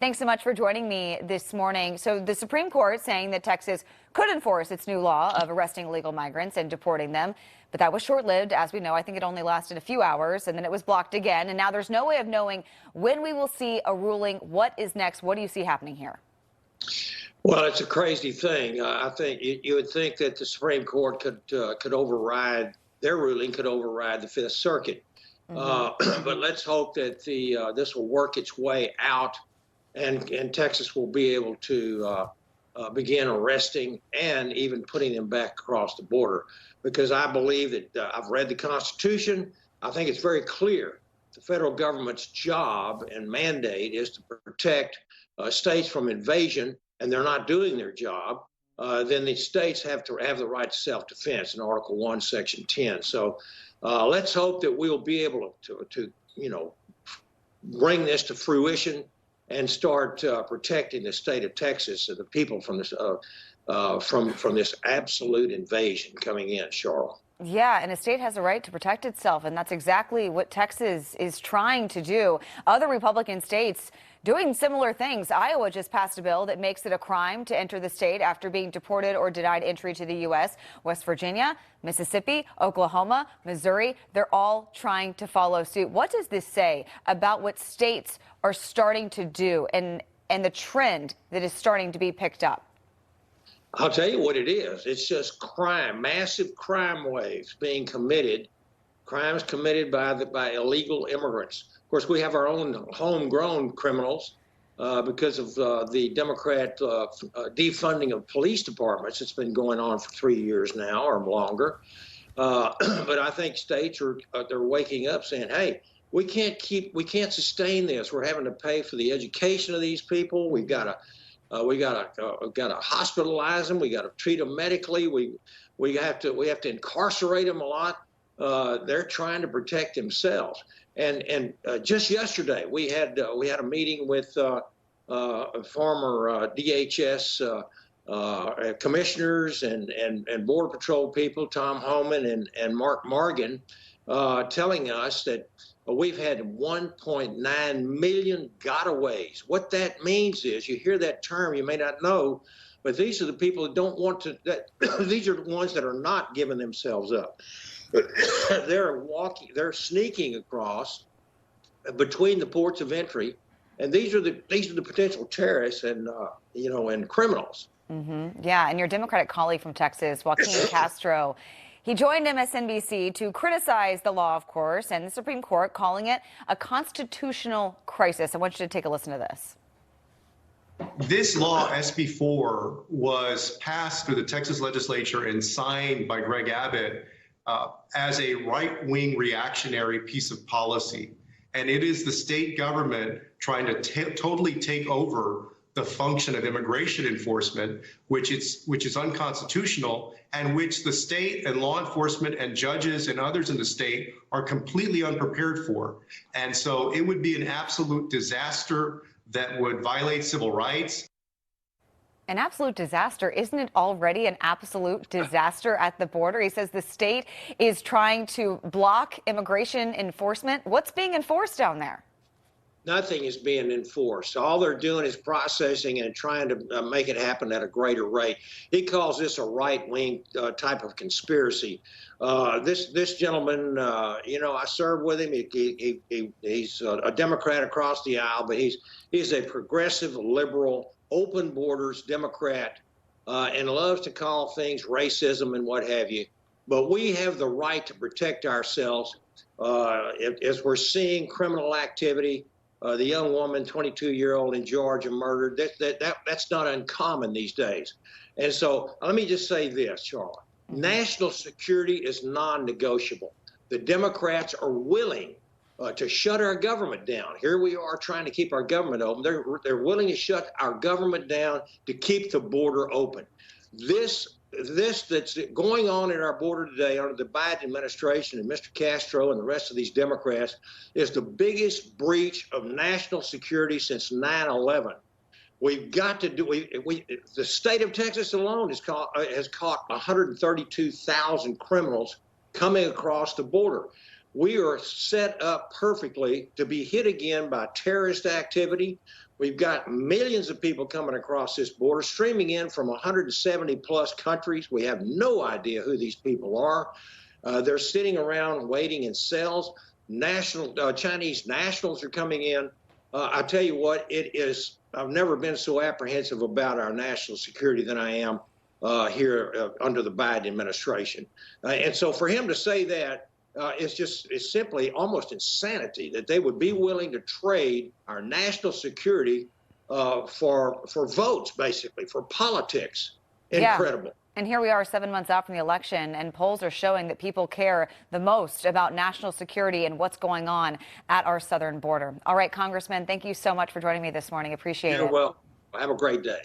Thanks so much for joining me this morning. So the Supreme Court saying that Texas could enforce its new law of arresting illegal migrants and deporting them. But that was short-lived. As we know, I think it only lasted a few hours and then it was blocked again. And now there's no way of knowing when we will see a ruling. What is next? What do you see happening here? Well, it's a crazy thing. I think you would think that the Supreme Court could override their ruling, could override the Fifth Circuit. But let's hope that this will work its way out, and Texas will be able to begin arresting and even putting them back across the border. Because I believe that I've read the Constitution. I think it's very clear the federal government's job and mandate is to protect states from invasion, and they're not doing their job. Then the states have to have the right to self-defense in Article 1, Section 10. So let's hope that we'll be able to bring this to fruition and start protecting the state of Texas and the people from this from this absolute invasion coming in, Charlotte. Yeah, and a state has a right to protect itself, and that's exactly what Texas is trying to do. Other Republican states doing similar things. Iowa just passed a bill that makes it a crime to enter the state after being deported or denied entry to the U.S. West Virginia, Mississippi, Oklahoma, Missouri, they're all trying to follow suit. What does this say about what states are starting to do and the trend that is starting to be picked up? I'll tell you what it is. It's just crime, massive crime waves being committed, crimes committed by illegal immigrants. Of course, we have our own homegrown criminals because of the Democrat defunding of police departments. It's been going on for 3 years now or longer. But I think states they're waking up saying, hey, we can't sustain this. We're having to pay for the education of these people. We gotta hospitalize them. We got to treat them medically. We have to incarcerate them a lot. They're trying to protect themselves. And just yesterday we had a meeting with former DHS commissioners and Border Patrol people, Tom Homan and Mark Morgan, telling us that we've had 1.9 million gotaways. What that means is, you hear that term, you may not know, but these are the people that don't want to, these are the ones that are not giving themselves up. They're sneaking across between the ports of entry, and these are the potential terrorists and and criminals. Yeah, and your Democratic colleague from Texas, Joaquin Castro, he joined MSNBC to criticize the law, of course, and the Supreme Court calling it a constitutional crisis. I want you to take a listen to this. This law, SB 4, was passed through the Texas legislature and signed by Greg Abbott as a right-wing reactionary piece of policy. And it is the state government trying to totally take over the function of immigration enforcement, which is unconstitutional, and which the state and law enforcement and judges and others in the state are completely unprepared for. And so it would be an absolute disaster that would violate civil rights. An absolute disaster. Isn't it already an absolute disaster at the border? He says the state is trying to block immigration enforcement. What's being enforced down there? Nothing is being enforced. All they're doing is processing and trying to make it happen at a greater rate. He calls this a right-wing type of conspiracy. This gentleman, I served with him. He's a Democrat across the aisle, but he's a progressive, liberal, open borders Democrat, and loves to call things racism and what have you. But we have the right to protect ourselves as we're seeing criminal activity. The young woman, 22-year-old in Georgia, murdered. That's not uncommon these days. And so let me just say this, Charlotte. National security is non-negotiable. The Democrats are willing to shut our government down. Here we are trying to keep our government open. They're willing to shut our government down to keep the border open. This that's going on in our border today under the Biden administration and Mr. Castro and the rest of these Democrats is the biggest breach of national security since 9/11. We've got to do. The state of Texas alone has caught 132,000 criminals coming across the border. we are set up perfectly to be hit again by terrorist activity. We've got millions of people coming across this border, streaming in from 170 plus countries. We have no idea who these people are. They're sitting around waiting in cells. Chinese nationals are coming in. I tell you what, I've never been so apprehensive about our national security than I am here under the Biden administration. And so for him to say that, it's simply almost insanity that they would be willing to trade our national security for votes, basically, for politics. Incredible. Yeah. And here we are 7 months out from the election, and polls are showing that people care the most about national security and what's going on at our southern border. All right, Congressman, thank you so much for joining me this morning. Appreciate it. You're welcome. Have a great day.